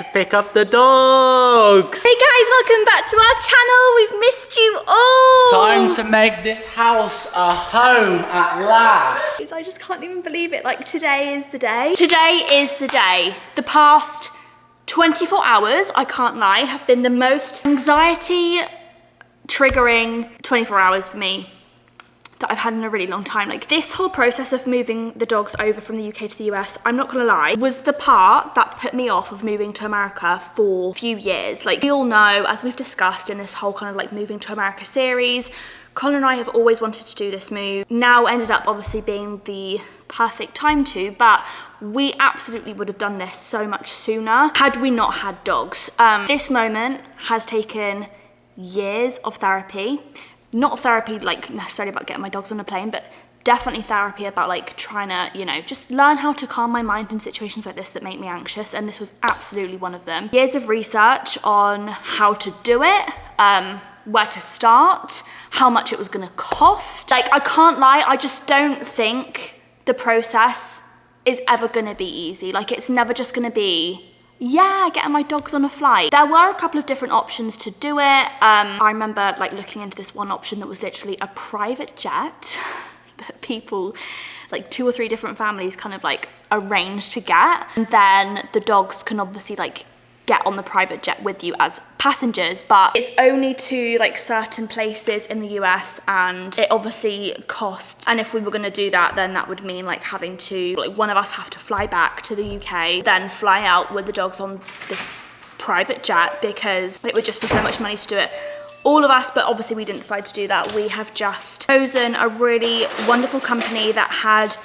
to pick up the dogs. Hey guys, welcome back to our channel. We've missed you all. Time to make this house a home at last. I just can't even believe it. Like, today is the day. Today is the day. The past 24 hours, I can't lie, have been the most anxiety triggering 24 hours for me that I've had in a really long time. Like, this whole process of moving the dogs over from the UK to the US, I'm not gonna lie, was the part that put me off of moving to America for a few years. Like, we all know, as we've discussed in this whole kind of like moving to America series, Colin and I have always wanted to do this move. Now ended up obviously being the perfect time to, but we absolutely would have done this so much sooner had we not had dogs. This moment has taken years of therapy. Not therapy like necessarily about getting my dogs on a plane, but definitely therapy about like trying to, you know, just learn how to calm my mind in situations like this that make me anxious, and this was absolutely one of them. Years of research on how to do it, where to start, how much it was gonna cost. Like, I can't lie, I just don't think the process is ever gonna be easy. Like, it's never just gonna be, yeah, getting my dogs on a flight. There were a couple of different options to do it. I remember like looking into this one option that was literally a private jet that people, like 2 or 3 different families kind of like arrange to get. And then the dogs can obviously like get on the private jet with you as passengers, but it's only to like certain places in the US, and it obviously costs. And if we were gonna do that, then that would mean like having to, like, one of us have to fly back to the UK, then fly out with the dogs on this private jet, because it would just be so much money to do it. All of us, but obviously we didn't decide to do that. We have just chosen a really wonderful company that had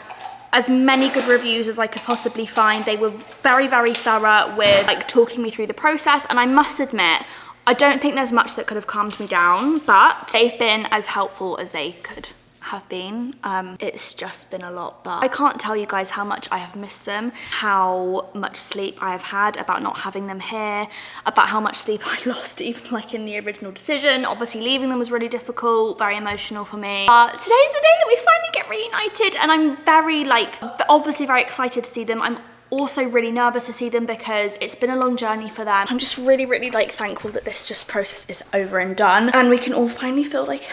as many good reviews as I could possibly find. They were very, very thorough with like talking me through the process, and I must admit, I don't think there's much that could have calmed me down, but they've been as helpful as they could have been. It's just been a lot, but I can't tell you guys how much I have missed them, how much sleep I have had about not having them here, about how much sleep I lost even like in the original decision. Obviously leaving them was really difficult, very emotional for me. But today's the day that we finally get reunited, and I'm very like, obviously very excited to see them. I'm also really nervous to see them because it's been a long journey for them. I'm just really, really like thankful that this just process is over and done, and we can all finally feel like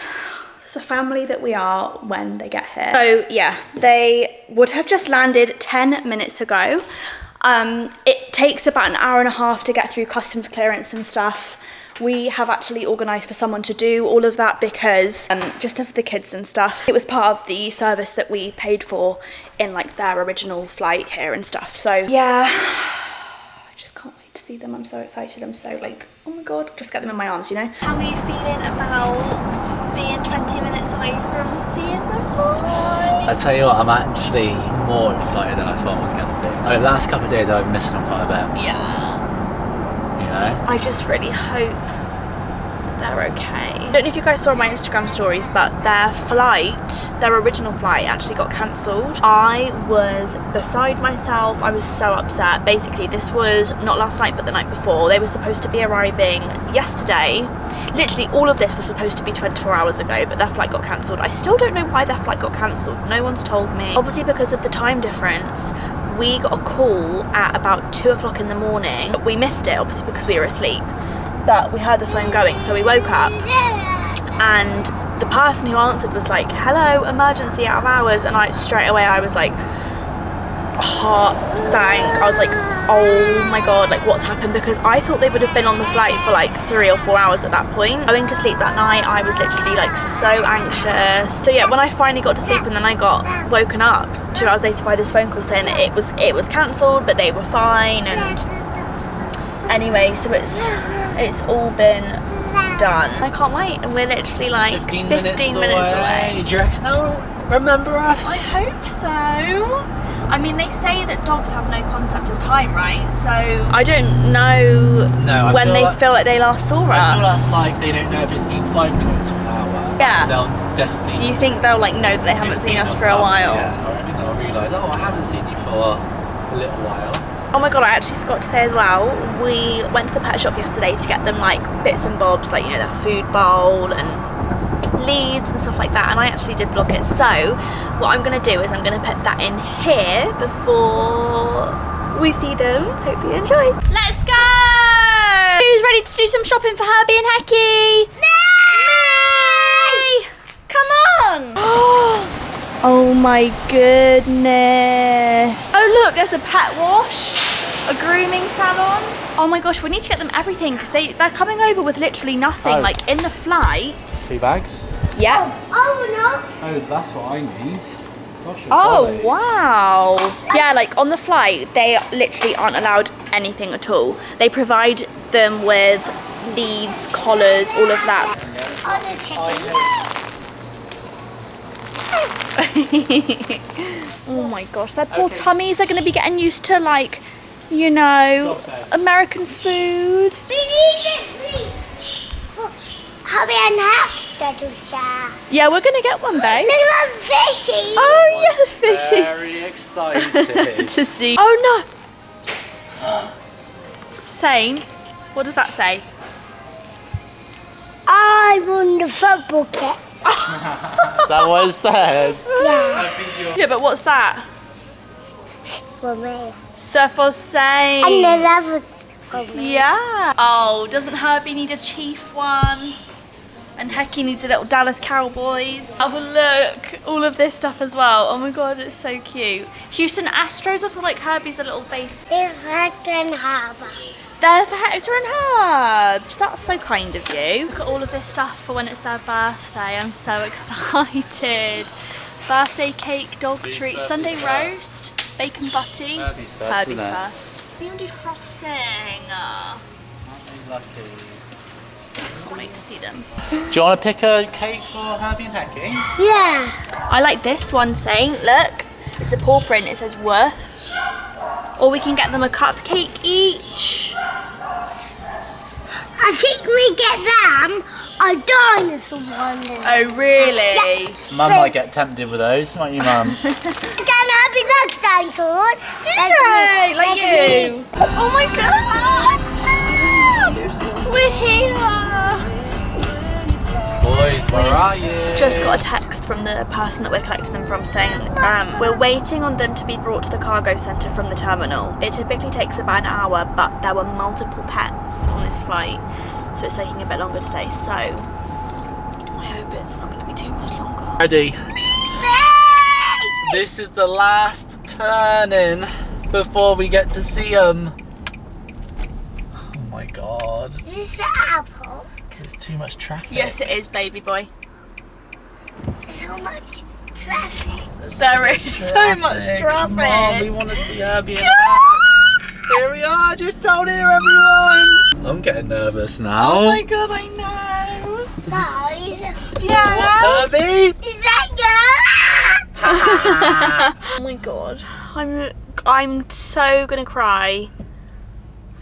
the family that we are when they get here. So yeah, they would have just landed 10 minutes ago. It takes about an hour and a half to get through customs clearance and stuff. We have actually organised for someone to do all of that because just of the kids and stuff. It was part of the service that we paid for in like their original flight here and stuff. So yeah, I just can't wait to see them. I'm so excited. I'm so like, oh my God, just get them in my arms, you know? How are you feeling about being 20 minutes away from seeing the boys? I tell you what, I'm actually more excited than I thought I was going to be. Over the last couple of days, I've been missing them quite a bit. Yeah. You know? I just really hope that they're okay. I don't know if you guys saw my Instagram stories, but their original flight actually got cancelled. I was beside myself. I was so upset. Basically, this was not last night, but the night before. They were supposed to be arriving yesterday. Literally, all of this was supposed to be 24 hours ago, but their flight got cancelled. I still don't know why their flight got cancelled. No one's told me. Obviously, because of the time difference, we got a call at about 2 o'clock in the morning. We missed it, obviously, because we were asleep, but we heard the phone going, so we woke up, and the person who answered was like, hello, emergency, out of hours, and straight away I was like, heart sank. I was like, oh my God, like what's happened? Because I thought they would have been on the flight for like 3 or 4 hours at that point. Going to sleep that night, I was literally like so anxious. So yeah, when I finally got to sleep and then I got woken up 2 hours later by this phone call saying it was cancelled, but they were fine. And anyway, so it's all been done. I can't wait, and we're literally like 15 minutes away. Do you reckon they'll remember us? I hope so. I mean, they say that dogs have no concept of time, right? So I don't know when they feel like they last saw us. I feel that's like they don't know if it's been 5 minutes or an hour. Yeah. They'll definitely... You think they'll like know that they haven't seen us for a while? Yeah, I reckon they'll realise, oh, I haven't seen you for a little while. Oh my God, I actually forgot to say as well, we went to the pet shop yesterday to get them like bits and bobs, like, you know, their food bowl and leads and stuff like that, and I actually did vlog it. So what I'm gonna do is I'm gonna put that in here before we see them. Hope you enjoy. Let's go! ready to do some shopping for Herbie and Hecky? Nay! Come on! Oh my goodness. Oh look, there's a pet wash, a grooming salon. Oh my gosh, we need to get them everything because they're coming over with literally nothing. Like in the flight. 2 bags? Yeah. Oh no. Oh, that's what I need. Gosh, Oh wow. Yeah, like on the flight, they literally aren't allowed anything at all. They provide them with leads, collars, all of that. Oh my gosh, their poor tummies are going to be getting used to, like, you know, American food. We need to sleep. Hurry and help. Yeah, we're going to get one, babe. Look at the fishies. Oh yeah, the fishies. Very excited. To see. Oh no. Saying, what does that say? I won the football kit. Is that what it said? Yeah. Yeah, but what's that? For me. So for saying. And the levels for me. Yeah. Oh, doesn't Herbie need a Chief one? And Hecky needs a little Dallas Cowboys. Oh look, all of this stuff as well. Oh my god, it's so cute. Houston Astros, I feel like Herbie's a little base. It's Hector and Harbour. They're for Hector and Herbs. That's so kind of you. Look at all of this stuff for when it's their birthday. I'm so excited. Birthday cake, dog treat, Sunday roast, bacon butty. Herbie's first, Herbie's isn't it? first. We even do frosting. Can't wait to see them. Do you want to pick a cake for Herbie and Hecky? Yeah. I like this one saying, look, it's a paw print, it says worth. Or we can get them a cupcake each. I think we get them a dinosaur one. Oh, really? Yeah. Mum might get tempted with those, won't you, Mum? Again, Happy likes dinosaurs. Do they? Like you? Oh my god! We're here! Boys, where are you? Just got a text from the person that we're collecting them from saying we're waiting on them to be brought to the cargo centre from the terminal. It typically takes about an hour, but there were multiple pets on this flight, so it's taking a bit longer today. So I hope it's not going to be too much longer. Ready? This is the last turn-in before we get to see them. Oh my god. Is this an apple? There's too much traffic. Yes, it is, baby boy. So much traffic. There is so much Come on, we traffic. want to see Herbie and Here we are, just down here, everyone. I'm getting nervous now. Oh my god, I know. Guys, Yeah. Herbie? is that good? Oh my god, I'm so gonna cry.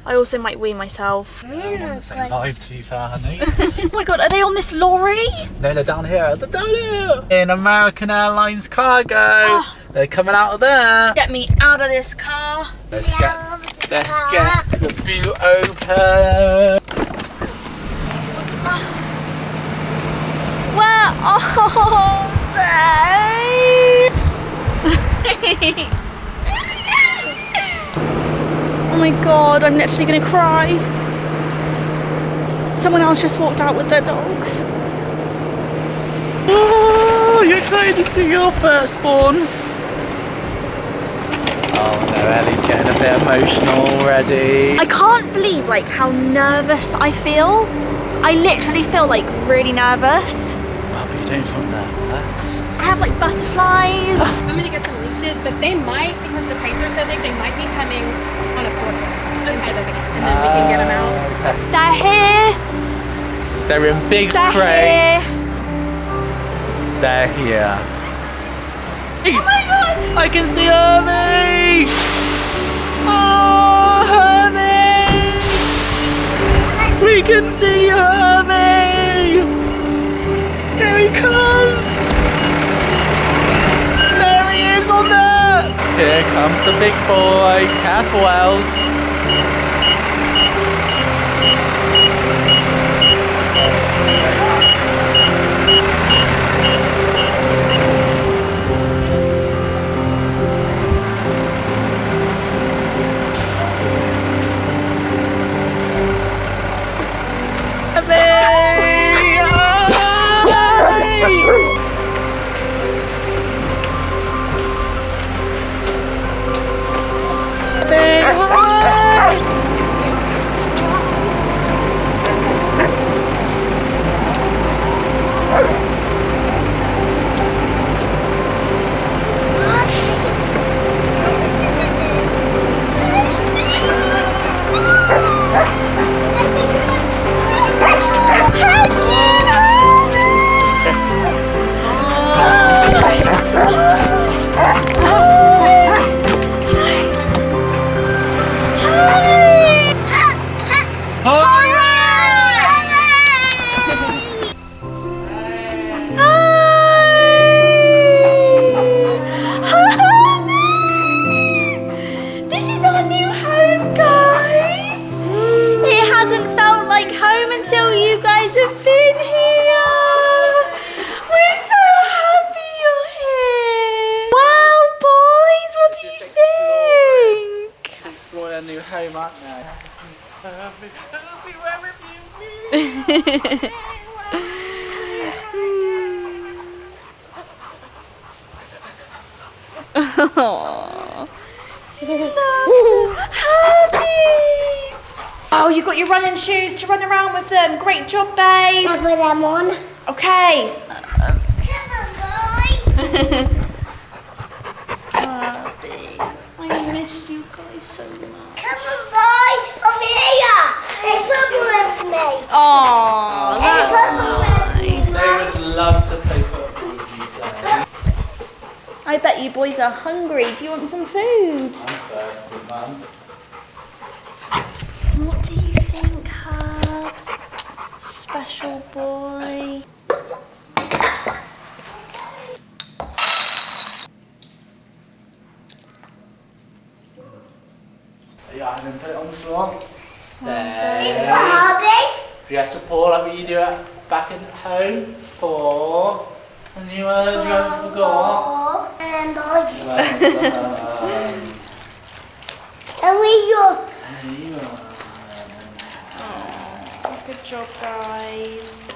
I also might wee myself. Same vibe, to be fair, honey. Oh my god, are they on this lorry? No, they're down here. They're down here. In American Airlines cargo. Oh. They're coming out of there. Get me out of this car. Let's get the boot open. Where are they? Oh my god, I'm literally gonna cry. Someone else just walked out with their dogs. Oh, you're excited to see your firstborn. Oh no, Ellie's getting a bit emotional already. I can't believe like how nervous I feel. I literally feel like really nervous. Well, but you don't feel nervous. I have like butterflies. I'm gonna get some leashes, but they might, because the crates are so big, they might be coming on a forklift instead of and then we can get them out. They're here. They're in big They're crates. They're here. Oh my god! I can see Herbie! Oh, Herbie! We can see Herbie! Here he comes! There he is on there! Here comes the big boy. Careful, Els. our new home, guys. It hasn't felt like home until you guys have been here. We're so happy you're here. Wow, boys, what do you think? To explore our new home, aren't they? Aww. Happy. Oh, you got your running shoes to run around with them. Great job, babe. I put them on. Okay. Come on, boy. Happy. I missed you guys so much. Come on, boys. Over here. It's football with me. Aww, It's that's football with me. They would love to play football, would you say? I bet you boys are hungry. Do you want some food? I'm thirsty, Mum. What do you think, Hubs? Special boy. Yeah, I'm going to put it on the floor. It's Stay. Barbie. Dress a paw like what you do back at home. Paw. And you haven't forgot. And boys. Well done. And we go. There you are. Good job, guys.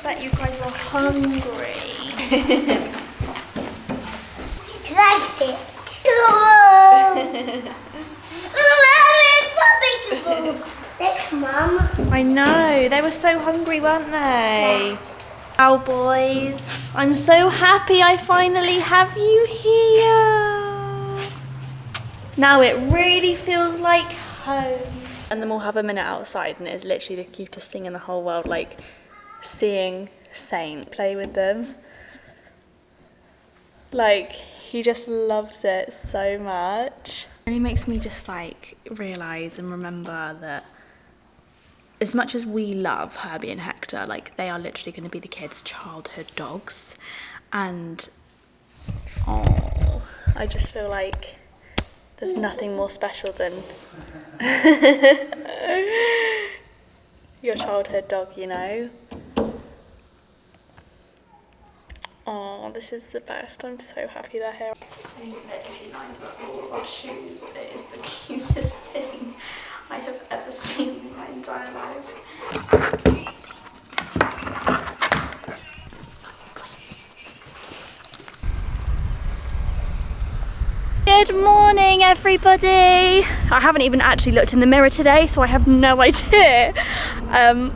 Bet you guys are hungry. Like it. Thanks, Mum. I know, they were so hungry, weren't they? Wow, boys. I'm so happy I finally have you here. Now it really feels like home. And then we'll have a minute outside and it is literally the cutest thing in the whole world, like seeing Saint play with them. Like, he just loves it so much. It really makes me just like realise and remember that as much as we love Herbie and Hector, like they are literally going to be the kids' childhood dogs. And oh, I just feel like there's nothing more special than your childhood dog, you know? Oh, this is the best. I'm so happy they're here. Saint literally lined up all of our shoes. It is the cutest thing I have ever seen in my entire life. Good morning, everybody. I haven't even actually looked in the mirror today, so I have no idea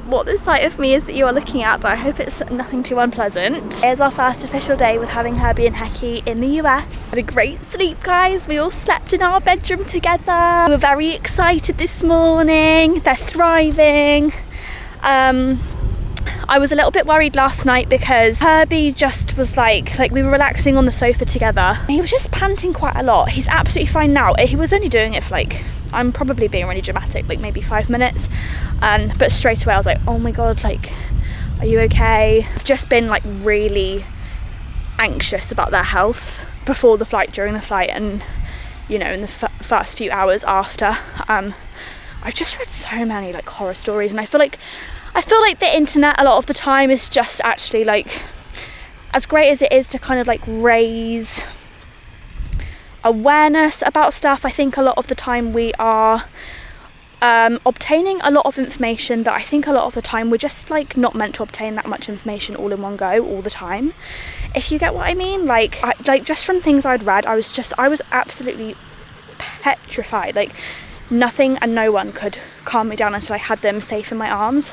what the sight of me is that you are looking at, but I hope it's nothing too unpleasant. It's our first official day with having Herbie and Hecky in the US. Had a great sleep, guys. We all slept in our bedroom together. We were very excited this morning. They're thriving. I was a little bit worried last night because Herbie just was like we were relaxing on the sofa together. He was just panting quite a lot. He's absolutely fine now. He was only doing it for like, I'm probably being really dramatic, like maybe 5 minutes. But straight away I was like, oh my God, like, are you okay? I've just been like really anxious about their health before the flight, during the flight, and you know, in the first few hours after. I've just read so many like horror stories, and I feel like the internet a lot of the time is just actually like, as great as it is to kind of like raise awareness about stuff, I think a lot of the time we are obtaining a lot of information that I think a lot of the time we're just like not meant to obtain that much information all in one go all the time, if you get what I mean. Like just from things I'd read, I was absolutely petrified. Like nothing and no one could calm me down until I had them safe in my arms.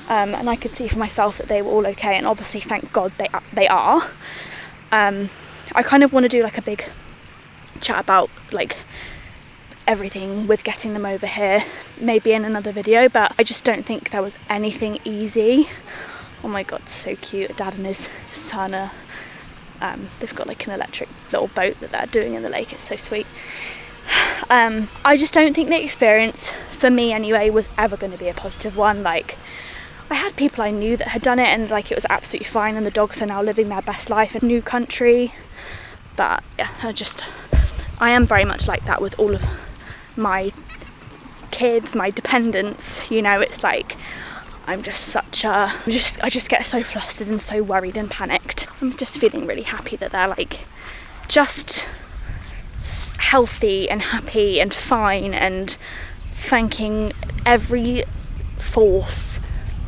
And I could see for myself that they were all okay, and obviously thank God they are. I kind of want to do like a big chat about like everything with getting them over here, maybe in another video, but I just don't think there was anything easy. Oh my God, so cute. Dad and his son are, they've got like an electric little boat that they're doing in the lake. It's so sweet. I just don't think the experience, for me anyway, was ever going to be a positive one. Like, I had people I knew that had done it and like it was absolutely fine, and the dogs are now living their best life in a new country. But yeah, I am very much like that with all of my kids, my dependents, you know. It's like I'm just such a, I just get so flustered and so worried and panicked. I'm just feeling really happy that they're like just healthy and happy and fine, and thanking every force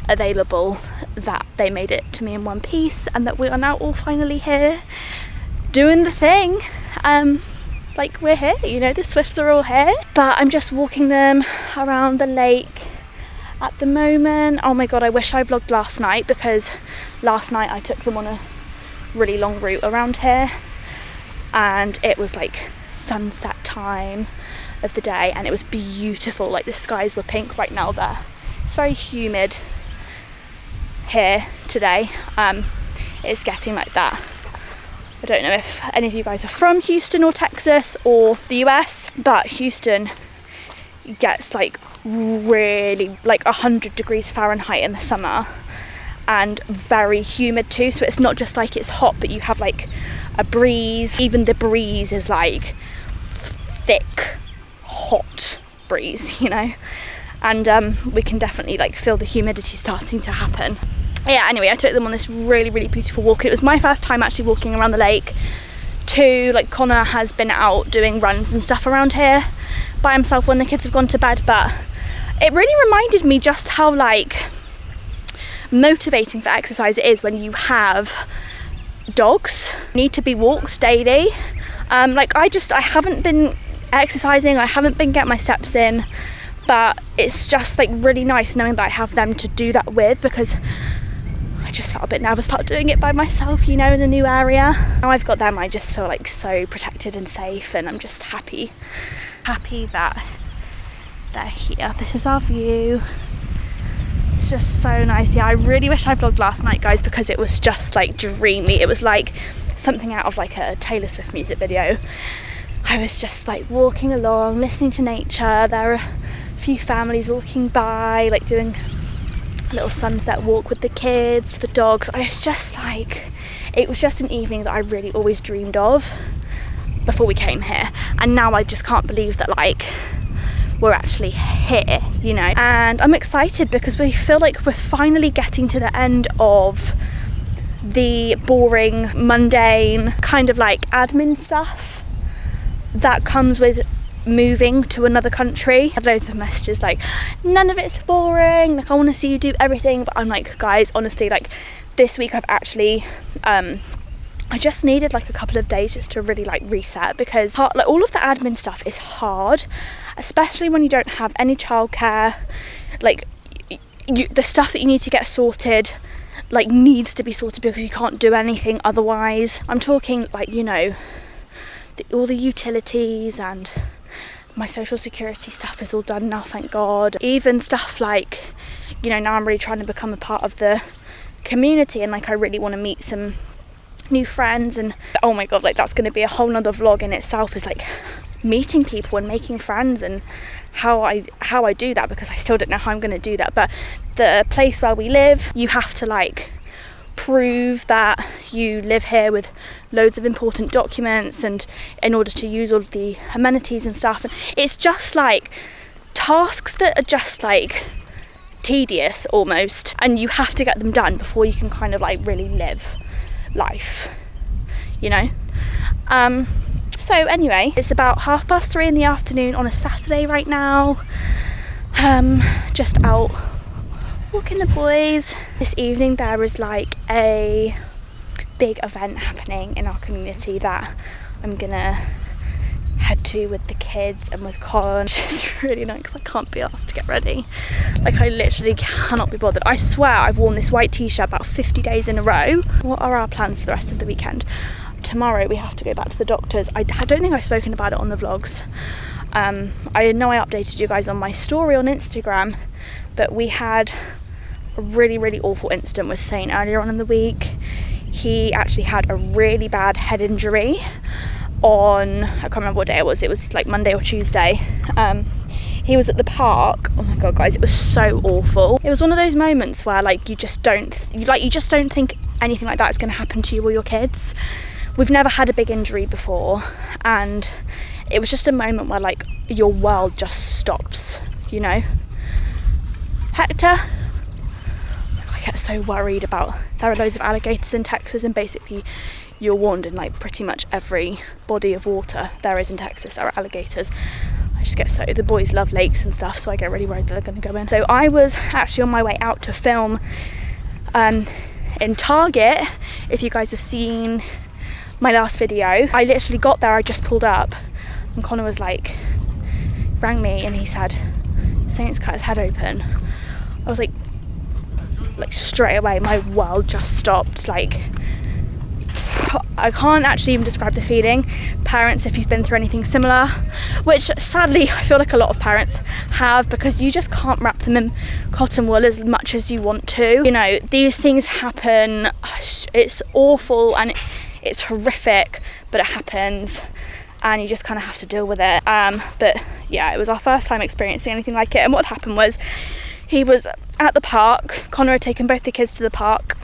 available that they made it to me in one piece, and that we are now all finally here doing the thing. Like we're here, you know, the Swifts are all here, but I'm just walking them around the lake at the moment. Oh my god, I wish I vlogged last night, because last night I took them on a really long route around here, and it was like sunset time of the day and it was beautiful. Like the skies were pink right now there. It's very humid here today. It's getting like that. I don't know if any of you guys are from Houston or Texas or the US, but Houston gets like really like 100 degrees Fahrenheit in the summer, and very humid too. So it's not just like it's hot, but you have like a breeze. Even the breeze is like thick, hot breeze, you know. And we can definitely like feel the humidity starting to happen. Yeah, anyway, I took them on this really, really beautiful walk. It was my first time actually walking around the lake too. Like Connor has been out doing runs and stuff around here by himself when the kids have gone to bed, but it really reminded me just how like motivating for exercise it is when you have dogs. Need to be walked daily. Like I haven't been exercising, I haven't been getting my steps in, but it's just like really nice knowing that I have them to do that with, because I just felt a bit nervous about doing it by myself, you know, in a new area. Now I've got them, I just feel like so protected and safe, and I'm just happy that they're here. This is our view. It's just so nice. Yeah, I really wish I vlogged last night, guys, because it was just like dreamy. It was like something out of like a Taylor Swift music video. I was just like walking along, listening to nature. There are a few families walking by, like doing a little sunset walk with the kids, the dogs. I was just like, it was just an evening that I really always dreamed of before we came here, and now I just can't believe that like we're actually here, you know. And I'm excited because we feel like we're finally getting to the end of the boring, mundane kind of like admin stuff that comes with moving to another country. I have loads of messages like, none of it's boring, like I want to see you do everything, but I'm like, guys, honestly, like this week I've actually I just needed like a couple of days just to really like reset, because like all of the admin stuff is hard, especially when you don't have any childcare. Like the stuff that you need to get sorted like needs to be sorted because you can't do anything otherwise. I'm talking like, you know, all the utilities, and my social security stuff is all done now, thank God. Even stuff like, you know, now I'm really trying to become a part of the community, and like I really want to meet some new friends, and oh my god, like that's going to be a whole nother vlog in itself, is like meeting people and making friends and how I do that, because I still don't know how I'm going to do that. But the place where we live, you have to like prove that you live here with loads of important documents, and in order to use all of the amenities and stuff, and it's just like tasks that are just like tedious almost, and you have to get them done before you can kind of like really live life, you know. So anyway, it's about 3:30 in the afternoon on a Saturday right now. Just out walking the boys. This evening there is like a big event happening in our community that I'm gonna head to with the kids and with Colin. It's just really nice because I can't be asked to get ready. Like I literally cannot be bothered. I swear I've worn this white t-shirt about 50 days in a row. What are our plans for the rest of the weekend? Tomorrow we have to go back to the doctors. I don't think I've spoken about it on the vlogs. I know I updated you guys on my story on Instagram, but we had a really, really awful incident with Saint earlier on in the week. He actually had a really bad head injury on, I can't remember what day it was like Monday or Tuesday. He was at the park. Oh my god, guys, it was so awful. It was one of those moments where like you just don't think anything like that is going to happen to you or your kids. We've never had a big injury before, and it was just a moment where like your world just stops, you know. Hector, I get so worried about, there are loads of alligators in Texas, and basically you're warned in like pretty much every body of water there is in Texas there are alligators. I just get so, the boys love lakes and stuff, so I get really worried that they're going to go in. So I was actually on my way out to film in Target. If you guys have seen my last video, I literally got there, I just pulled up, and Connor was like, rang me, and he said, Saint's cut his head open. I was like straight away, my world just stopped. Like, I can't actually even describe the feeling. Parents, if you've been through anything similar, which sadly I feel like a lot of parents have, because you just can't wrap them in cotton wool as much as you want to. You know, these things happen, it's awful and it's horrific, but it happens and you just kind of have to deal with it. But yeah, it was our first time experiencing anything like it. And what happened was, he was at the park, Connor had taken both the kids to the park,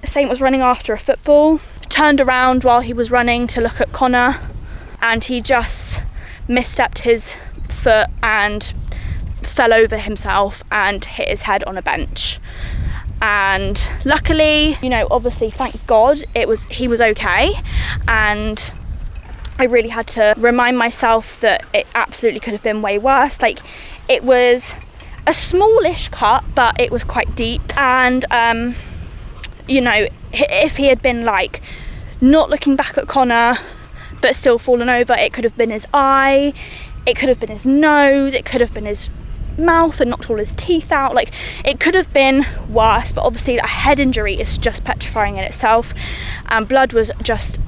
Saint was running after a football, turned around while he was running to look at Connor, and he just misstepped his foot and fell over himself and hit his head on a bench. And luckily, you know, obviously thank God he was okay, and I really had to remind myself that it absolutely could have been way worse. Like, it was a smallish cut, but it was quite deep, and you know, if he had been like not looking back at Connor but still fallen over, it could have been his eye, it could have been his nose, it could have been his mouth and knocked all his teeth out. Like, it could have been worse, but obviously a head injury is just petrifying in itself, and blood was just,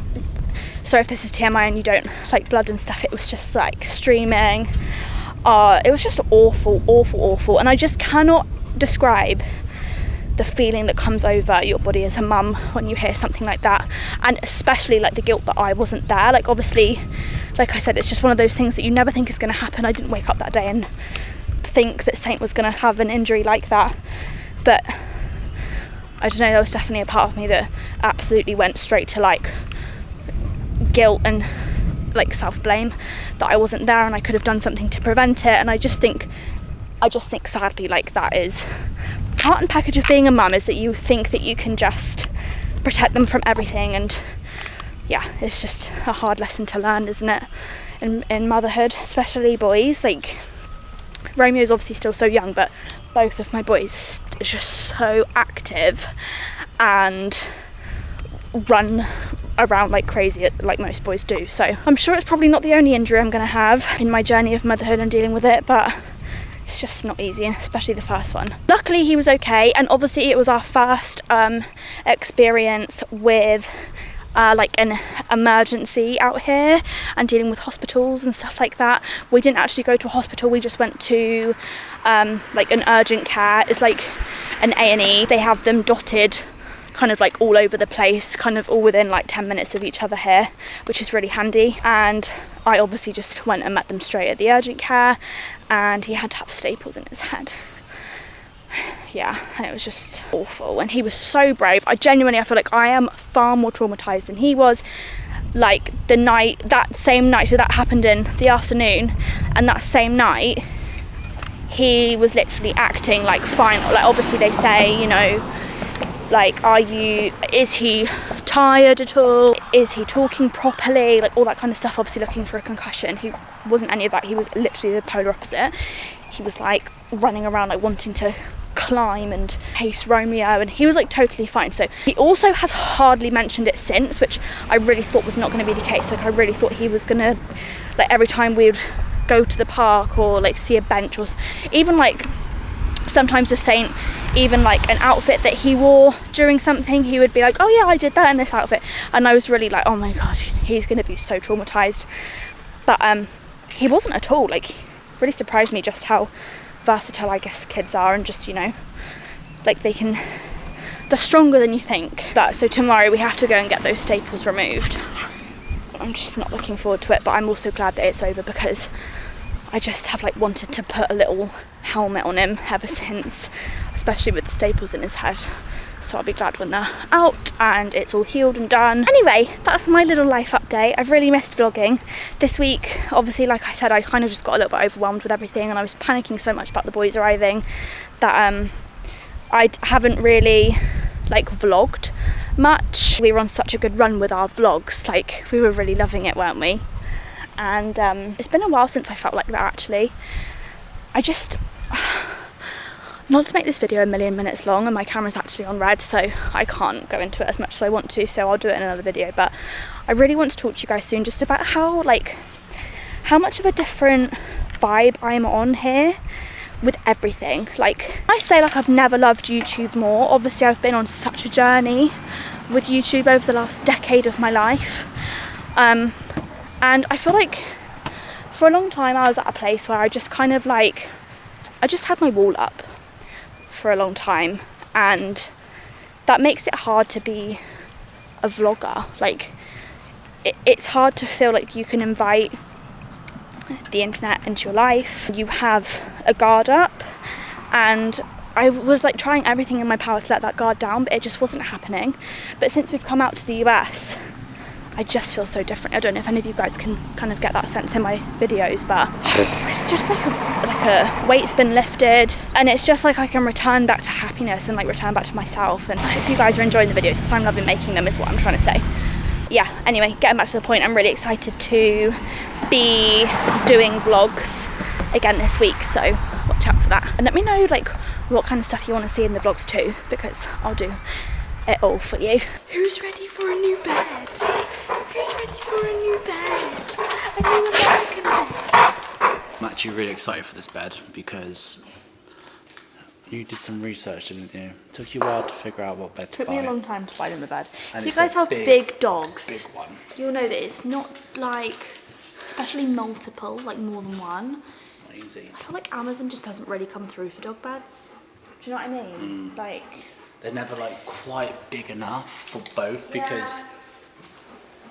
so if this is TMI and you don't like blood and stuff, it was just like streaming. It was just awful, and I just cannot describe the feeling that comes over your body as a mum when you hear something like that, and especially like the guilt that I wasn't there. Like, obviously, like I said, it's just one of those things that you never think is going to happen. I didn't wake up that day and think that Saint was going to have an injury like that, but I don't know, there was definitely a part of me that absolutely went straight to like guilt and like self-blame that I wasn't there and I could have done something to prevent it. And I just think sadly, like, that is part and package of being a mum, is that you think that you can just protect them from everything, and yeah, it's just a hard lesson to learn, isn't it, in motherhood, especially boys. Like, Romeo's obviously still so young, but both of my boys are just so active and run around like crazy, like most boys do. So I'm sure it's probably not the only injury I'm going to have in my journey of motherhood and dealing with it, but it's just not easy, especially the first one. Luckily he was okay, and obviously it was our first experience with like an emergency out here and dealing with hospitals and stuff like that. We didn't actually go to a hospital, we just went to like an urgent care. It's like an A&E. They have them dotted kind of like all over the place, kind of all within like 10 minutes of each other here, which is really handy. And I obviously just went and met them straight at the urgent care, and he had to have staples in his head. Yeah, and it was just awful, and he was so brave. I feel like I am far more traumatized than he was. Like, that same night, so that happened in the afternoon, and that same night he was literally acting like fine. Like, obviously they say, you know, like, is he tired at all? Is he talking properly? Like, all that kind of stuff, obviously looking for a concussion. He wasn't any of that. He was literally the polar opposite. He was like running around, like wanting to climb and chase Romeo, and he was like totally fine. So he also has hardly mentioned it since, which I really thought was not going to be the case. Like, I really thought he was going to, like, every time we would go to the park or like see a bench, or even like sometimes just saying, even like an outfit that he wore during something, he would be like, oh yeah, I did that in this outfit. And I was really like, oh my god, he's going to be so traumatized. But he wasn't at all. Like, really surprised me just how versatile I guess kids are, and just, you know, like they're stronger than you think. But so tomorrow we have to go and get those staples removed. I'm just not looking forward to it, but I'm also glad that it's over, because I just have like wanted to put a little helmet on him ever since, especially with the staples in his head. So I'll be glad when they're out and it's all healed and done. Anyway, that's my little life update. I've really missed vlogging this week. Obviously, like I said, I kind of just got a little bit overwhelmed with everything, and I was panicking so much about the boys arriving that I haven't really like vlogged much. We were on such a good run with our vlogs, like we were really loving it, weren't we? And it's been a while since I felt like that, actually. I just, not to make this video a million minutes long, and my camera's actually on red, so I can't go into it as much as I want to, so I'll do it in another video. But I really want to talk to you guys soon just about how much of a different vibe I'm on here with everything. Like, I say, like, I've never loved YouTube more. Obviously, I've been on such a journey with YouTube over the last decade of my life, and I feel like for a long time I was at a place where I just kind of like, I just had my wall up for a long time, and that makes it hard to be a vlogger. Like, it's hard to feel like you can invite the internet into your life. You have a guard up, and I was like trying everything in my power to let that guard down, but it just wasn't happening. But since we've come out to the US, I just feel so different. I don't know if any of you guys can kind of get that sense in my videos, but it's just like a weight's been lifted, and it's just like I can return back to happiness and like return back to myself. And I hope you guys are enjoying the videos, because I'm loving making them, is what I'm trying to say. Yeah, anyway, getting back to the point, I'm really excited to be doing vlogs again this week, so watch out for that. And let me know like what kind of stuff you want to see in the vlogs too, because I'll do it all for you. Who's ready for a new bed? Who's ready for a new bed? A new American bed? I'm actually really excited for this bed because you did some research, didn't you? It took you a while to figure out what bed to buy. Took me a long time to find in the bed. And If you it's guys a have big dogs, big one. you'll know that it's not like, especially multiple, like more than one. It's not easy. I feel like Amazon just doesn't really come through for dog beds. Do you know what I mean? Like, they're never like quite big enough for both, because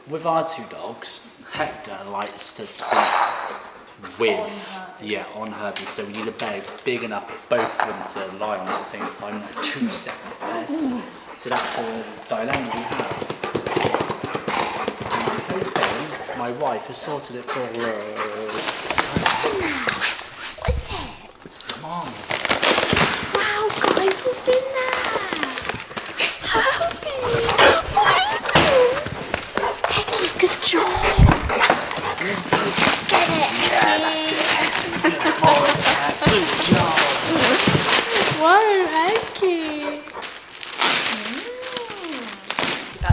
with our two dogs, Hector likes to sleep on her bed, so we need a bed big enough for both of them to lie on at the same time, like two separate beds. So that's a dilemma we have. And I'm hoping my wife has sorted it for us. what's in there? What's it? Come on. Wow, guys, what's in there? Happy! Becky, good job! Get it! Yeah, that's it. Good job. Whoa, Becky!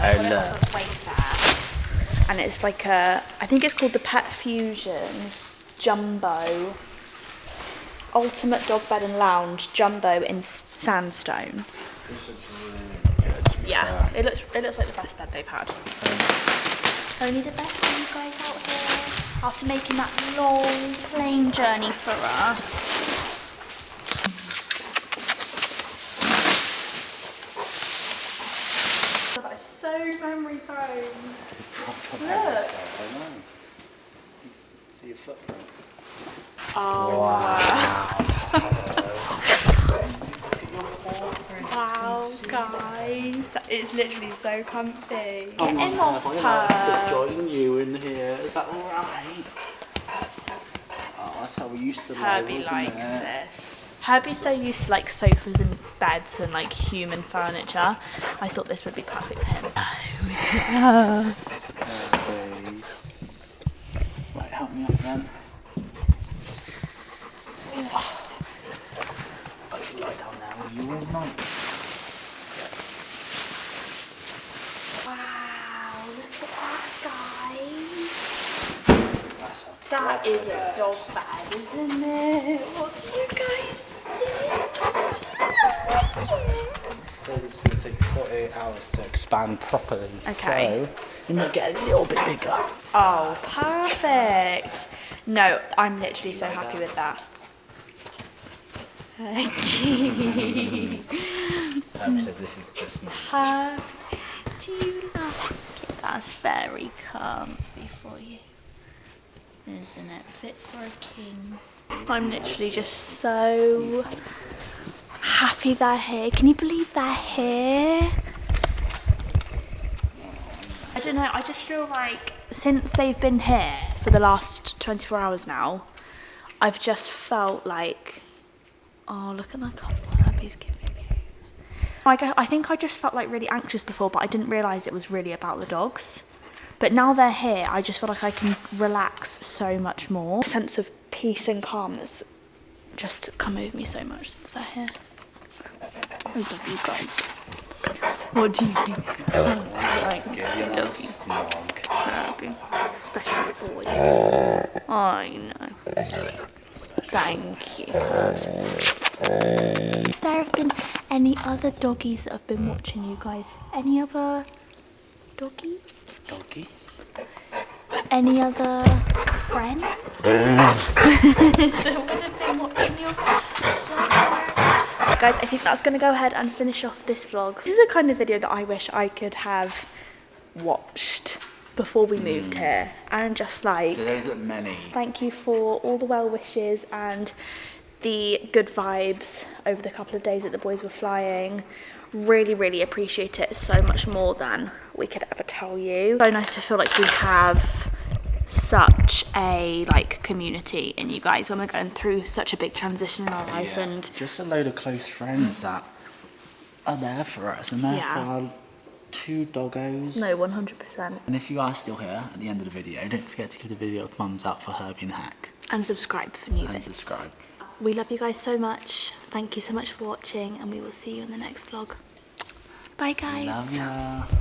Oh, look. And it's like a, I think it's called the Pet Fusion Jumbo Ultimate Dog Bed and Lounge Jumbo in sandstone. This is really good. Yeah, it looks like the best bed they've had. Only the best for you guys out here after making that long plane journey for us. That is so memory foam. Look. See your footprint. Oh wow, guys, that is literally so comfy. Get in off her. Join you in here. Is that alright? Oh, that's how we used to live. Herbie likes this. Herbie's so used to like sofas and beds and like human furniture. I thought this would be perfect for him. Oh yeah. Right, help me up then. I can lie down there with you all night. Wow, look at that, guys. That's a That is a dog bed, isn't it? What do you guys think? It says it's going to take 48 hours to expand properly, Okay. so you might get a little bit bigger. Oh, perfect. No, I'm literally so happy with that. Thank you. Says this is just Do you like it? That's very comfy for you, isn't it? Fit for a king. I'm literally just so happy happy they're here. Can you believe they're here? I don't know, I just feel like since they've been here for the last 24 hours now, I've just felt like, oh, look at that couple he's giving me. I think I just felt like really anxious before, but I didn't realise it was really about the dogs. But now they're here, I just feel like I can relax so much more. A sense of peace and calm that's just come over me so much since they're here. I love you guys. What do you think? Especially for you. I know. Thank you. If there have been any other doggies that have been watching you guys, any other doggies? Doggies? Any other friends that would have been watching you? Guys, I think that's going to go ahead and finish off this vlog. This is a kind of video that I wish I could have watched before we moved here, and just like, So those are many. thank you for all the well wishes and the good vibes over the couple of days that the boys were flying. Really appreciate it so much more than we could ever tell you. So nice to feel like we have such a like community in you guys when we're going through such a big transition in our life. And just a load of close friends that are there for us, and they're for our 2 doggos. no, 100%. And if you are still here at the end of the video, don't forget to give the video a thumbs up for Herbie and Hack. And subscribe for new And vids. subscribe. We love you guys so much. Thank you so much for watching, and we will see you in the next vlog. Bye guys. Love ya.